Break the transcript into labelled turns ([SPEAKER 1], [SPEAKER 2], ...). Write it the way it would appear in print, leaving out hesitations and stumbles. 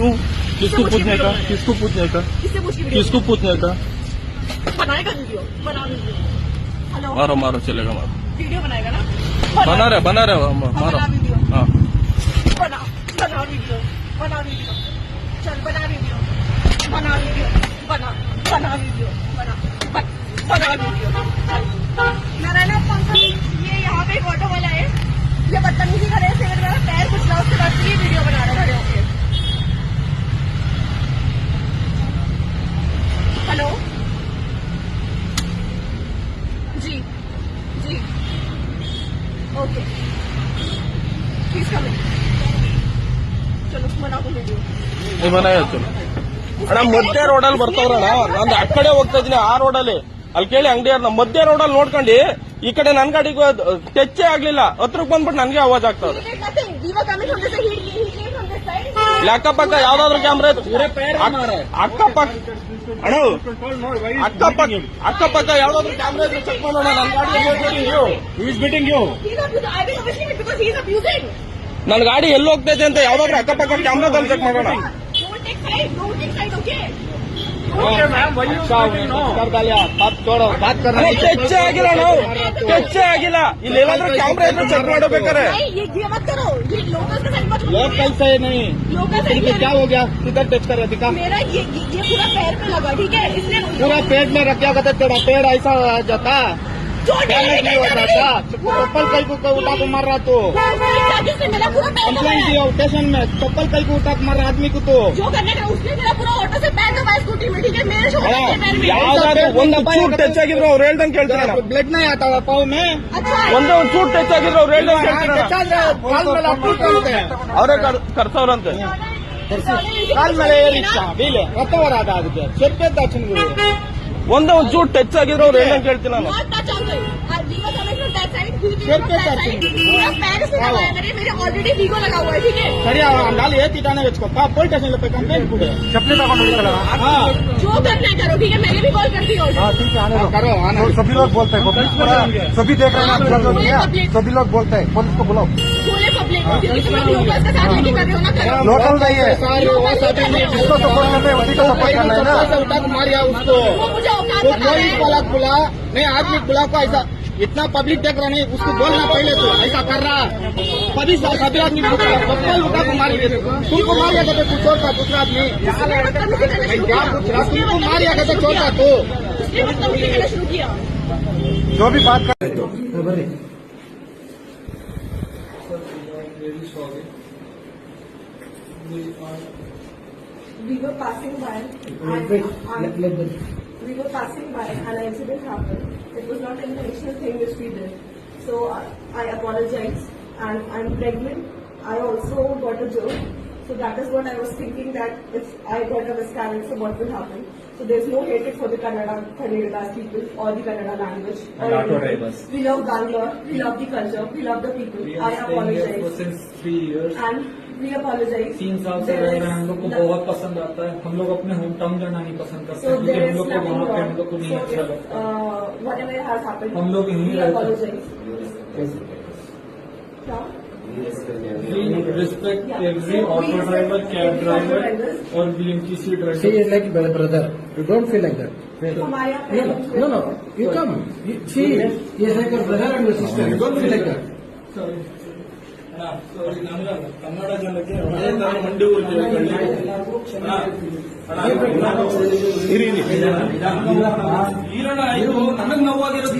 [SPEAKER 1] क्यों? किसको पूछने का? किसको पूछने का? किसको पूछने का?
[SPEAKER 2] बनाएगा वीडियो, बना वीडियो। हेलो,
[SPEAKER 1] मारो मारो, चलेगा मारो।
[SPEAKER 2] वीडियो बनाएगा ना?
[SPEAKER 1] बना रहे मारो।
[SPEAKER 2] वीडियो,
[SPEAKER 1] हाँ
[SPEAKER 2] बना वीडियो, बना वीडियो, चल बना वीडियो, बना वीडियो, बना वीडियो, बना वीडियो, चल। नारायण पंकज, ये यहाँ पे एक ऑटो वाला है, ये बदतमीजी करे, मेरा पैर कुचला, उसके बाद ये वीडियो बना रहे खड़े होके। Hello ji, okay, please coming. चलो बना दो वीडियो।
[SPEAKER 1] ನೀವು ಮನೆ ಚಲೋ ಅಣ್ಣ. ಮಧ್ಯ ರೋಡಲ್ಲಿ ಬರ್ತಾವ್ರಣ್ಣ, ನಾನು ಆ ಕಡೆ ಹೋಗ್ತಾ ಇದ್ದೀನಿ, ಆ ರೋಡಲ್ಲಿ ಅಲ್ಲಿ ಕೇಳಿ ಅಂಗಡಿಯವ್ರನ್ನ. ಮಧ್ಯ ರೋಡಲ್ಲಿ ನೋಡ್ಕೊಂಡು ಈ ಕಡೆ ನನ್ ಗಾಡಿಗೆ ಟಚ್ಚೇ ಆಗ್ಲಿಲ್ಲ, ಹತ್ರಕ್ಕೆ ಬಂದ್ಬಿಟ್ಟು ನನ್ಗೆ ಆವಾಜ್ ಆಗ್ತಾವ್ರೆ. ಅಕ್ಕಪಕ್ಕ ಯಾವ್ದಾದ್ರು ಕ್ಯಾಮ್ರಾ ಅಕ್ಕಪಕ್ಕ ಅಣ್ಣ, ಅಕ್ಕಪಕ್ಕ ಯಾವ್ದಾದ್ರು ಕ್ಯಾಮ್ರಾ ಇದ್ರೆ ಚೆಕ್ ಮಾಡೋಣ. ನನ್ ಗಾಡಿ ಎಲ್ಲಿ ಹೋಗ್ತಾ ಇದೆ ಅಂತ ಯಾವ್ದಾದ್ರು ಅಕ್ಕಪಕ್ಕ ಕ್ಯಾಮ್ರಾದಲ್ಲಿ ಚೆಕ್ ಮಾಡೋಣ. ಟಚ್ಚೇ ಆಗಿಲ್ಲ ನಾವು, ಟಚ್ಚೇ ಆಗಿಲ್ಲ. ಇಲ್ಲಿ ಏನಾದ್ರೂ ಕ್ಯಾಮ್ರಾ ಇದ್ರೆ ಚೆಕ್ ಮಾಡಬೇಕಾರೆ. लोकल से नहीं, क्या हो गया? किधर टच कर रहा दिखा?
[SPEAKER 2] मेरा ये पूरा पैर पे लगा, ठीक है, इसलिए
[SPEAKER 1] पूरा पेट में रख क्या कहते तेरा पेड़ ऐसा जाता नहीं होता था। चप्पल कई को उठा को मार रहा तो कंप्लेंट दिया स्टेशन में, चप्पल कई को उठा को मार रहा आदमी को। तो
[SPEAKER 2] जो करने का उसने मेरा पूरा ऑटो से पैर दबाया स्कूटी में, ठीक है, मेरे
[SPEAKER 1] ಯಾವ್ದಾದ್ರು ಒಂದು ಚೂಟ್ ಟಚ್ ಆಗಿದ್ರು ಅವ್ರು ಹೇಳ್ದಂಗೆ ಕೇಳ್ತಾರ.
[SPEAKER 3] ಬ್ಲಡ್ ನೈ ಆತಾವ ಪಾವ್ ಮೇ.
[SPEAKER 1] ಒಂದೇ ಒಂದು ಚೂಟ್ ಟಚ್ ಆಗಿದ್ರು ಅವ್ರು ಹೇಳ್ದಂಗೆ ಕೇಳ್ತಾರ. ಅವರೇ ಕರ್ಸವ್ರಂತೆ.
[SPEAKER 3] ಕಾಲ್ ಮೇಲೆ ಏರಿಸ್ತಾ ಬೀಲೆ ರತ್ತವರಾದ ಅದಕ್ಕೆ ಚೆಪ್ಪೆ ದಕ್ಷಿಣ ಗುರು.
[SPEAKER 1] ಒಂದೇ ಒಂದು ಚೂಟ್ ಟಚ್ ಆಗಿದ್ರು ಅವ್ರು ಹೇಳ್ದಂಗೆ ಕೇಳ್ತೀನಿ ನಾನು.
[SPEAKER 2] ऑलरेडी वीगो लगा हुआ है, ठीक है,
[SPEAKER 3] ಸರಿ डाल ये तीटाने वेचको पुलिस स्टेशन पे कंप्लेंट कुड़े चपले तक
[SPEAKER 2] जो करना है करो, ठीक है, मैंने भी कॉल कर दी और
[SPEAKER 3] ठीक है, आने करो आने।
[SPEAKER 4] सभी लोग बोलते हैं, सभी देख रहे हैं, सभी लोग बोलते हैं, पुलिस को बुलाओ।
[SPEAKER 2] बोले पब्लिक, क्योंकि तुम लोग लोकल का साथ लेके कर रहे हो ना, करो।
[SPEAKER 4] लोकल नहीं है, जिसको सपोर्ट करना है उसी को सपोर्ट करना है ना।
[SPEAKER 3] उठा के मारिया उसको,
[SPEAKER 2] वो मुझे औकात
[SPEAKER 3] तो
[SPEAKER 2] पता
[SPEAKER 3] कोई
[SPEAKER 2] है।
[SPEAKER 3] वाला बुला नहीं, आदमी बुला को ऐसा इतना पब्लिक देख रहा नहीं, उसको बोलना पहले तो ऐसा कर रहा सभी आदमी चप्पल उठा को मार तुमको मारिया था कुछ और था दूसरा आदमी क्या पूछ रहा, तुमको मारिया था चोर था तो
[SPEAKER 2] उसने बदतमीजी करना शुरू किया।
[SPEAKER 4] जो भी बात कर
[SPEAKER 2] We were passing by and an incident happened. It was not an intentional thing which we did. So I apologize, and I'm pregnant. I also got a joke. So that is what I was thinking, that if I got a miscarriage, so what will happen? So there's no hatred for the Kannada people or the Kannada language. We love Bangalore, we love the culture, we love the people. I apologize.
[SPEAKER 5] Since 3 years.
[SPEAKER 2] And we apologize.
[SPEAKER 5] 3 साल से रह रहे हैं, हम लोग को बहुत पसंद आता है। हम लोग अपने होम टाउन जाना नहीं पसंद करते,
[SPEAKER 2] So
[SPEAKER 5] क्योंकि
[SPEAKER 2] there
[SPEAKER 5] हम
[SPEAKER 2] is
[SPEAKER 5] लोग को
[SPEAKER 2] nothing
[SPEAKER 5] वहाँ पे हम
[SPEAKER 2] wrong.
[SPEAKER 5] लोग को नहीं
[SPEAKER 2] So
[SPEAKER 5] अच्छा
[SPEAKER 2] if,
[SPEAKER 5] लगता।
[SPEAKER 2] whatever has happened,
[SPEAKER 5] हम लोग यहीं
[SPEAKER 2] we
[SPEAKER 5] रहते हैं।
[SPEAKER 2] apologize. क्या?
[SPEAKER 5] We respect every auto driver, cab driver और BMTC driver.
[SPEAKER 3] She is like brother. You don't feel like that.
[SPEAKER 2] हमारे यहाँ parents
[SPEAKER 3] No. You come. She is like your brother and your sister. You don't feel like that.
[SPEAKER 1] Kannada ಜನಕ್ಕೆ ಮಂಡಿ ಈರಣ್ಣ ಆಯ್ತು, ನನಗ್ ನೋವಾಗಿರೋದು